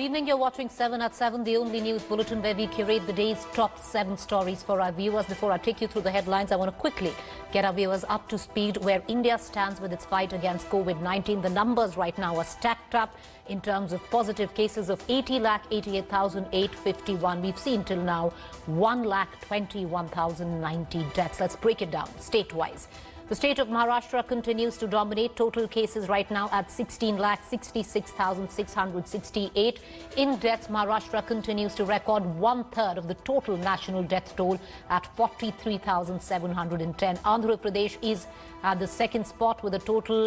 evening. You're watching 7 at 7, the only news bulletin where we curate the day's top 7 stories for our viewers. Before I take you through the headlines, I want to quickly get our viewers up to speed where India stands with its fight against COVID-19. The numbers right now are stacked up in terms of positive cases of 80,88,851. We've seen till now 1,21,090 deaths. Let's break it down state-wise. The state of Maharashtra continues to dominate. Total cases right now at 16,66,668. In deaths, Maharashtra continues to record 1/3 of the total national death toll at 43,710. Andhra Pradesh is at the second spot with a total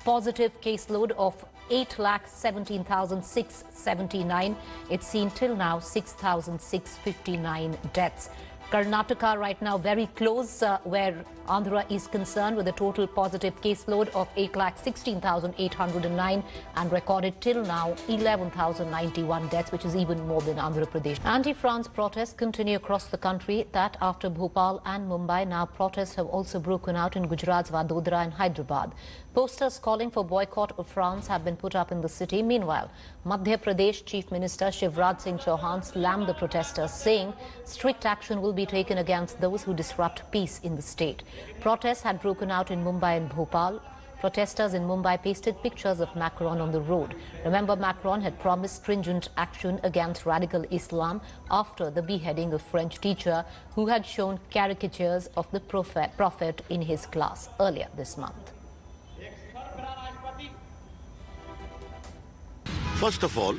positive caseload of 8,17,679. It's seen till now 6,659 deaths. Karnataka right now very close where Andhra is concerned with a total positive caseload of 8,16,809 and recorded till now 11,091 deaths, which is even more than Andhra Pradesh. Anti-France protests continue across the country. That after Bhopal and Mumbai, now protests have also broken out in Gujarat's Vadodara and Hyderabad. Posters calling for boycott of France have been put up in the city. Meanwhile, Madhya Pradesh Chief Minister Shivraj Singh Chauhan slammed the protesters, saying strict action will be taken against those who disrupt peace in the state. Protests had broken out in Mumbai and Bhopal. Protesters in Mumbai pasted pictures of Macron on the road. Remember, Macron had promised stringent action against radical Islam after the beheading of French teacher who had shown caricatures of the prophet in his class earlier this month. First of all,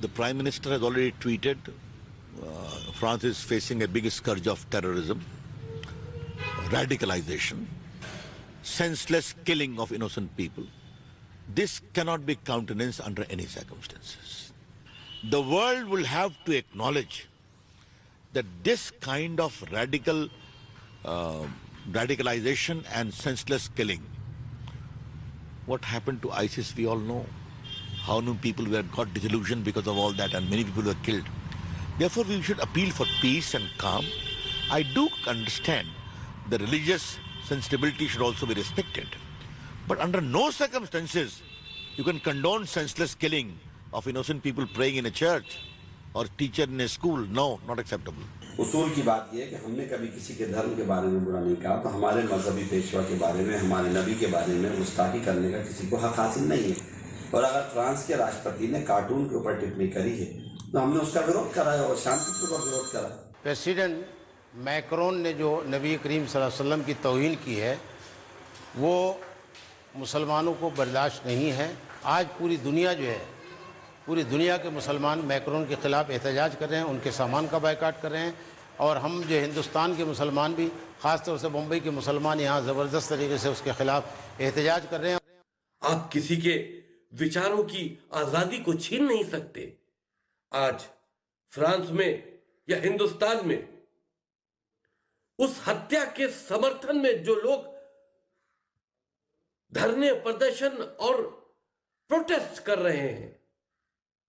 the Prime Minister has already tweeted France is facing a big scourge of terrorism, radicalization, senseless killing of innocent people. This cannot be countenanced under any circumstances. The world will have to acknowledge that this kind of radicalization and senseless killing, what happened to ISIS we all know. How many people got disillusioned because of all that, and many people were killed. Therefore, we should appeal for peace and calm. I do understand the religious sensibility should also be respected. But under no circumstances you can condone senseless killing of innocent people praying in a church or teacher in a school. No, not acceptable. उसूल की बात यह है कि हमने कभी किसी के धर्म के बारे में बुरा नहीं कहा, तो हमारे मजहबी पेशवा के बारे में, हमारे नबी के बारे में गुस्ताखी करने का किसी को हक हासिल नहीं है। और अगर फ्रांस के राष्ट्रपति ने कार्टून के ऊपर टिप्पणी करी है तो हमने उसका विरोध करा है और शांतिपूर्वक विरोध करा। प्रेसिडेंट मैक्रोन ने जो नबी करीम सल्लल्लाहु अलैहि वसल्लम की तौहीन की है वो मुसलमानों को बर्दाश्त नहीं है। आज पूरी दुनिया जो है, पूरी दुनिया के मुसलमान मैक्रोन के ख़िलाफ़ एहतजाज कर रहे हैं, उनके सामान का बायकाट कर रहे हैं। और हम जो हिंदुस्तान के मुसलमान भी, ख़ास तौर से मुंबई के मुसलमान, यहाँ ज़बरदस्त तरीके से उसके ख़िलाफ़ एहतजाज कर रहे हैं। आप किसी के विचारों की आजादी को छीन नहीं सकते। आज फ्रांस में या हिंदुस्तान में उस हत्या के समर्थन में जो लोग धरने, प्रदर्शन और प्रोटेस्ट कर रहे हैं,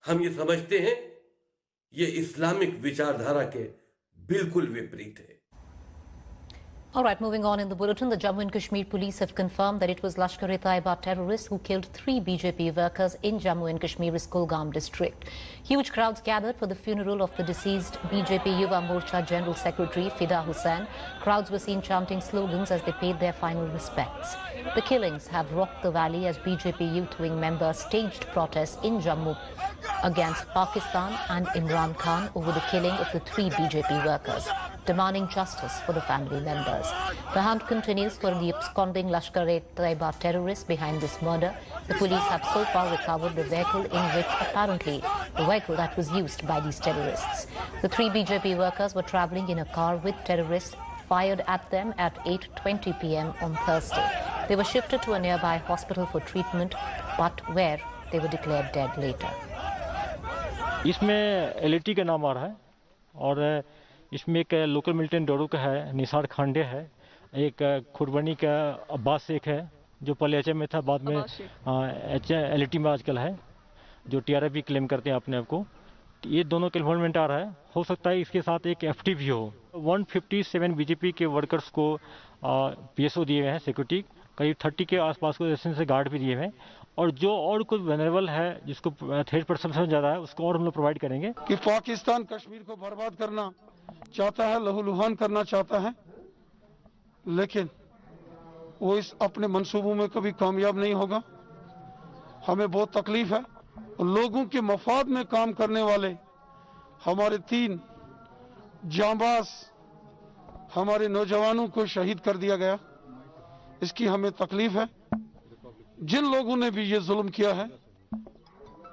हम ये समझते हैं ये इस्लामिक विचारधारा के बिल्कुल विपरीत है। All right, moving on in the bulletin, the Jammu and Kashmir police have confirmed that it was Lashkar-e-Taiba terrorists who killed 3 BJP workers in Jammu and Kashmir's Kulgam district. Huge crowds gathered for the funeral of the deceased BJP Yuva Morcha General Secretary Fida Hussain. Crowds were seen chanting slogans as they paid their final respects. The killings have rocked the valley as BJP youth wing members staged protests in Jammu against Pakistan and Imran Khan over the killing of the 3 BJP workers, demanding justice for the family members. The hunt continues for the absconding Lashkar-e-Taiba terrorists behind this murder. The police have so far recovered the vehicle that was used by these terrorists. The 3 BJP workers were travelling in a car with terrorists fired at them at 8:20 p.m. on Thursday. They were shifted to a nearby hospital for treatment, but where they were declared dead later. इसमें LET का नाम आ रहा है और इसमें एक local militant Doru का है, निसार खांडे है, एक खुरबनी का अब्बास शेख है जो पहले एचएम में था, बाद में एलईटी में आजकल है, जो टीआरएफ भी क्लेम करते हैं अपने आप को। ये दोनों का इन्वॉल्वमेंट आ रहा है। हो सकता है इसके साथ एक एफटी भी हो। 157 बीजेपी के वर्कर्स को पीएसओ दिए हुए हैं सिक्योरिटी, करीब 30 के आसपास को रेसिडेंस से गार्ड भी दिए हुए हैं और जो और कोई वेनरेबल है जिसको थ्रेट परसेप्शन ज़्यादा है उसको और हम लोग प्रोवाइड करेंगे। कि पाकिस्तान कश्मीर को बर्बाद करना चाहता है, लहूलुहान करना चाहता है, लेकिन वो इस अपने मंसूबों में कभी कामयाब नहीं होगा। हमें बहुत तकलीफ है। लोगों के मफाद में काम करने वाले हमारे 3 जांबाज हमारे नौजवानों को शहीद कर दिया गया, इसकी हमें तकलीफ है। जिन लोगों ने भी ये जुल्म किया है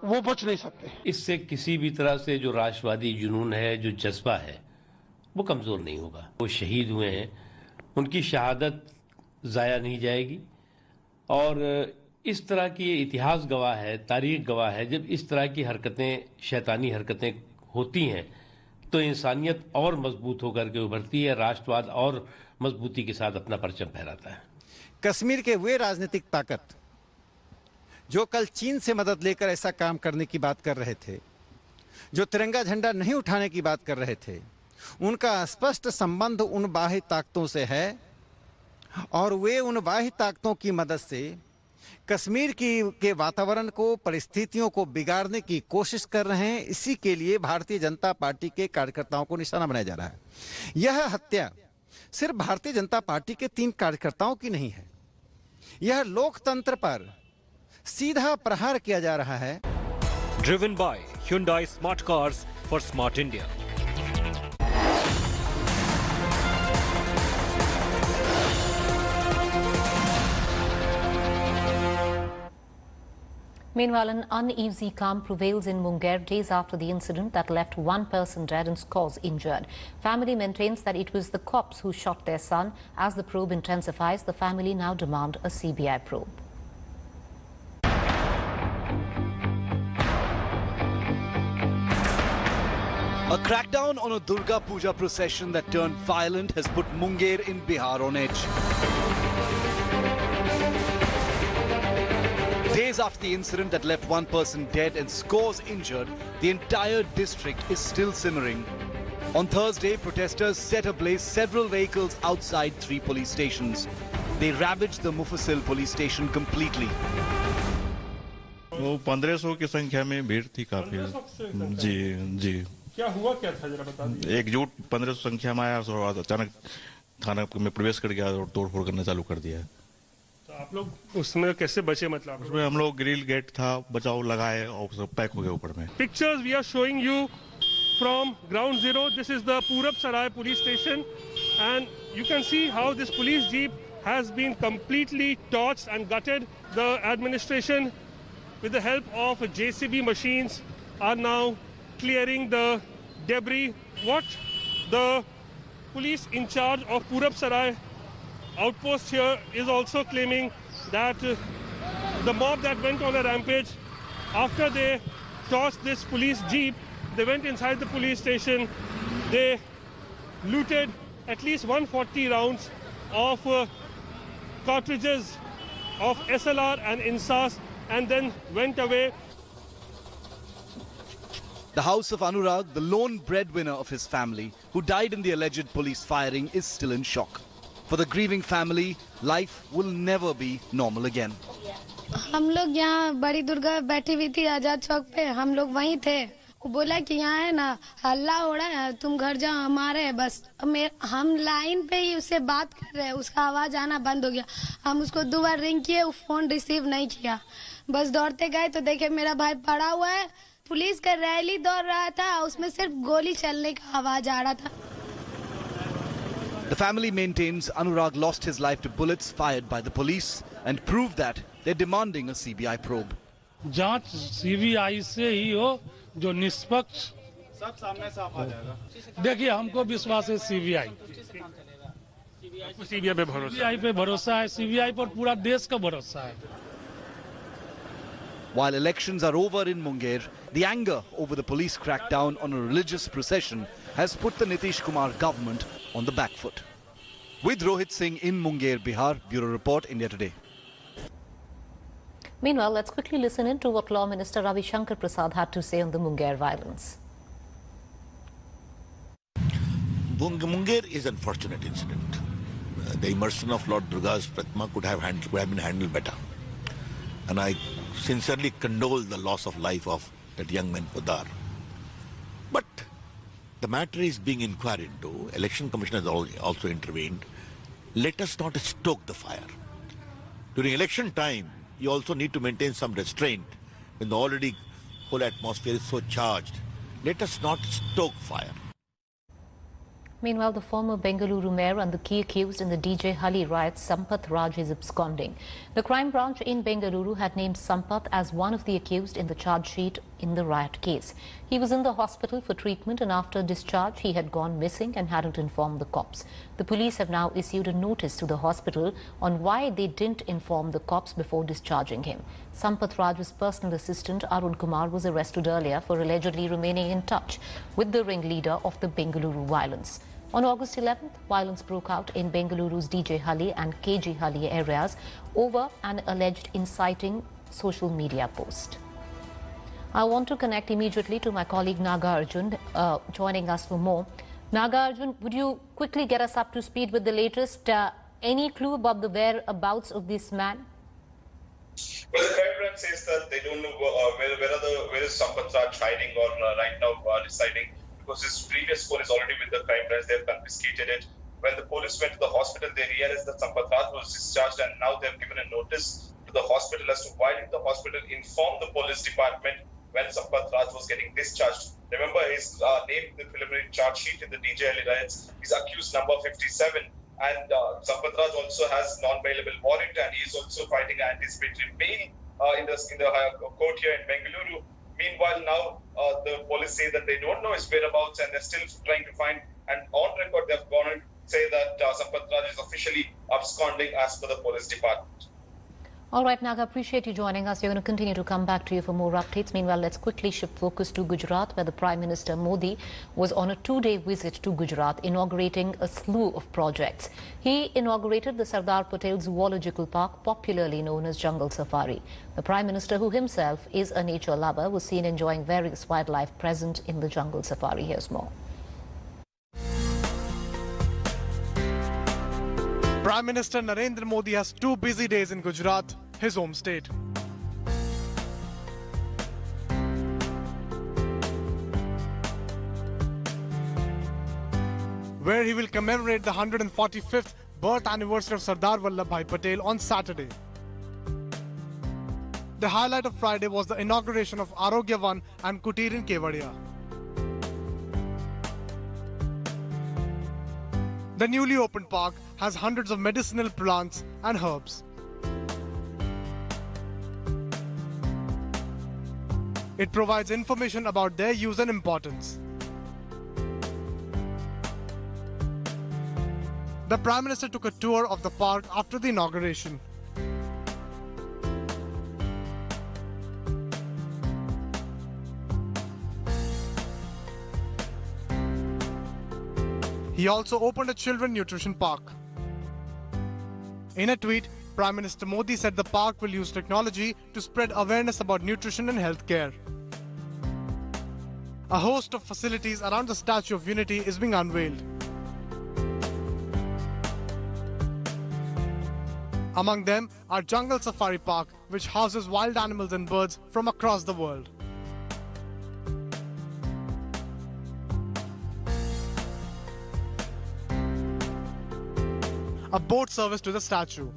वो बच नहीं सकते। इससे किसी भी तरह से जो राष्ट्रवादी जुनून है, जो जज्बा है, वो कमज़ोर नहीं होगा। वो शहीद हुए हैं, उनकी शहादत ज़ाया नहीं जाएगी। और इस तरह की इतिहास गवाह है, तारीख गवाह है, जब इस तरह की हरकतें, शैतानी हरकतें होती हैं तो इंसानियत और मजबूत होकर के उभरती है, राष्ट्रवाद और मजबूती के साथ अपना परचम फहराता है। कश्मीर के वे राजनीतिक ताकत जो कल चीन से मदद लेकर ऐसा काम करने की बात कर रहे थे, जो तिरंगा झंडा नहीं उठाने की बात कर रहे थे, उनका स्पष्ट संबंध उन बाह्य ताकतों से है और वे उन बाह्य ताकतों की मदद से कश्मीर के वातावरण को, परिस्थितियों को बिगाड़ने की कोशिश कर रहे हैं। इसी के लिए भारतीय जनता पार्टी के कार्यकर्ताओं को निशाना बनाया जा रहा है। यह हत्या सिर्फ भारतीय जनता पार्टी के 3 कार्यकर्ताओं की नहीं है, यह लोकतंत्र पर सीधा प्रहार किया जा रहा है। Driven by Hyundai Smart Cars for Smart India. Meanwhile, an uneasy calm prevails in Munger days after the incident that left 1 person dead and scores injured. Family maintains that it was the cops who shot their son. As the probe intensifies, the family now demand a CBI probe. A crackdown on a Durga Puja procession that turned violent has put Munger in Bihar on edge. Days after the incident that left 1 person dead and scores injured, the entire district is still simmering. On Thursday, protesters set ablaze several vehicles outside 3 police stations. They ravaged the Mufassil police station completely. वो 1500 की संख्या में भीड़ थी काफी। जी क्या हुआ, क्या था जरा बता दीजिए। एकजुट 1500 संख्या में आया और अचानक थाना में प्रवेश कर गया और तोड़फोड़ करना चालू कर दिया। तो आप लोग उसमें कैसे बचे? मतलब उसमें हम लोग ग्रिल गेट था, बचाव लगाए और सब पैक हो गए ऊपर में। Pictures we are showing you from ground zero. This is the Purab Sarai police station and you can see how this police jeep has been completely torched and gutted. The administration, with the help of JCB machines, are now clearing the debris. What the police in charge of Purab Sarai outpost here is also claiming that the mob that went on a rampage, after they torched this police jeep, they went inside the police station. They looted at least 140 rounds of cartridges of SLR and INSAS and then went away. The house of Anurag, the lone breadwinner of his family, who died in the alleged police firing, is still in shock. For the grieving family, life will never be normal again. हम लोग यहाँ बड़ी दुर्गा बैठी हुई थी आजाद चौक पे, हम लोग वहीं थे। वो बोला कि यहाँ है ना हल्ला हो रहा है, तुम घर जाओ, हमारे बस हम लाइन पे ही उससे बात कर रहे हैं, उसका आवाज आना बंद हो गया। हम उसको 2 बार रिंग किए, वो फोन रिसीव नहीं किया। बस दौड़ते गए तो देखे मेरा भाई पड़ा हुआ है। पुलिस का रैली दौड़ रहा था, उसमें सिर्फ गोली चलने का आवाज आ रहा था। The family maintains Anurag lost his life to bullets fired by the police and proved that they're demanding a CBI probe. जांच CBI से ही हो जो निष्पक्ष, सब सामने साफ आ जाएगा। देखिए हमको विश्वास है CBI पे भरोसा है, CBI पर पूरा देश का भरोसा है। While elections are over in Munger, the anger over the police crackdown on a religious procession has put the Nitish Kumar government on the back foot. With Rohit Singh in Munger, Bihar, Bureau Report, India Today. Meanwhile, let's quickly listen in to what Law Minister Ravi Shankar Prasad had to say on the Munger violence. Munger is an unfortunate incident. The immersion of Lord Durga's Pratima could have been handled better. and I sincerely condole the loss of life of that young man Podar. But the matter is being inquired into. Election Commission has also intervened. Let us not stoke the fire. During election time, you also need to maintain some restraint when the already whole atmosphere is so charged. Let us not stoke fire. Meanwhile, the former Bengaluru mayor and the key accused in the DJ Halli riots, Sampath Raj, is absconding. The crime branch in Bengaluru had named Sampath as one of the accused in the charge sheet in the riot case. He was in the hospital for treatment, and after discharge he had gone missing and hadn't informed the cops. The police have now issued a notice to the hospital on why they didn't inform the cops before discharging him. Sampath Raj's personal assistant Arun Kumar was arrested earlier for allegedly remaining in touch with the ringleader of the Bengaluru violence. On August 11th, violence broke out in Bengaluru's DJ Halli and KG Halli areas over an alleged inciting social media post. I want to connect immediately to my colleague Naga Arjun, joining us for more. Naga Arjun, would you quickly get us up to speed with the latest? Any clue about the whereabouts of this man? Well, the crime branch says that they don't know where is Sampath Raj hiding or right now residing, because his previous phone is already with the crime branch. They have confiscated it. When the police went to the hospital, they realized that Sampath Raj was discharged, and now they have given a notice to the hospital as to why did the hospital inform the police department when Sampath Raj was getting discharged. Remember, his name in the preliminary charge sheet in the DJ Halli riots is accused number 57. And Sampath Raj also has non-bailable warrant, and he is also fighting anticipatory bail in the court here in Bengaluru. Meanwhile, now the police say that they don't know his whereabouts and they're still trying to find. And on record, they've gone and say that Sampath Raj is officially absconding as per the police department. All right, Naga, appreciate you joining us. We're going to continue to come back to you for more updates. Meanwhile, let's quickly shift focus to Gujarat, where the Prime Minister Modi was on a two-day visit to Gujarat, inaugurating a slew of projects. He inaugurated the Sardar Patel Zoological Park, popularly known as Jungle Safari. The Prime Minister, who himself is a nature lover, was seen enjoying various wildlife present in the Jungle Safari. Here's more. Prime Minister Narendra Modi has 2 busy days in Gujarat, his home state. Where he will commemorate the 145th birth anniversary of Sardar Vallabhbhai Patel on Saturday. The highlight of Friday was the inauguration of Arogyavan and Kutir in Kevadia. The newly opened park has hundreds of medicinal plants and herbs. It provides information about their use and importance. The Prime Minister took a tour of the park after the inauguration. He also opened a children nutrition park. In a tweet, Prime Minister Modi said the park will use technology to spread awareness about nutrition and healthcare. A host of facilities around the Statue of Unity is being unveiled. Among them are Jungle Safari Park, which houses wild animals and birds from across the world. A boat service to the statue.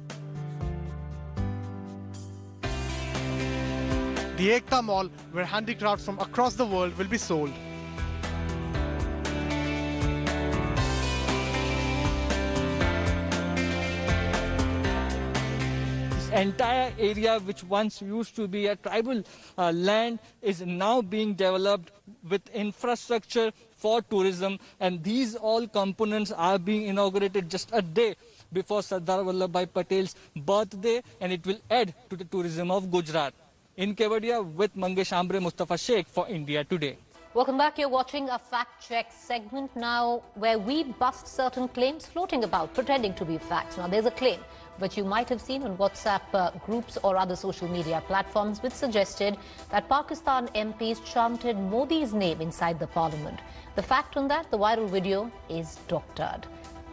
The Ekta Mall, where handicrafts from across the world will be sold. This entire area, which once used to be a tribal land, is now being developed with infrastructure for tourism, and these all components are being inaugurated just a day before Sardar Vallabhbhai Patel's birthday, and it will add to the tourism of Gujarat. In Kevadia with Munger Mustafa Sheikh for India Today. Welcome back. You're watching a fact check segment now where we bust certain claims floating about, pretending to be facts. Now, there's a claim which you might have seen on WhatsApp groups or other social media platforms, which suggested that Pakistan MPs chanted Modi's name inside the parliament. The fact on that, the viral video is doctored.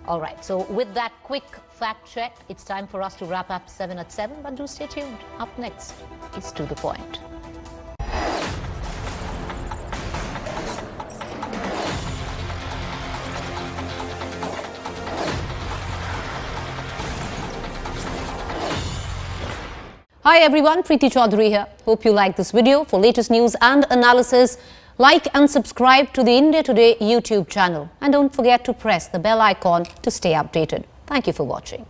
All right, so with that quick fact check, it's time for us to wrap up 7 at 7, but do stay tuned. Up next is To The Point. Hi everyone, Preeti Chaudhary here. Hope you like this video. For latest news and analysis, like and subscribe to the India Today YouTube channel. And don't forget to press the bell icon to stay updated. Thank you for watching.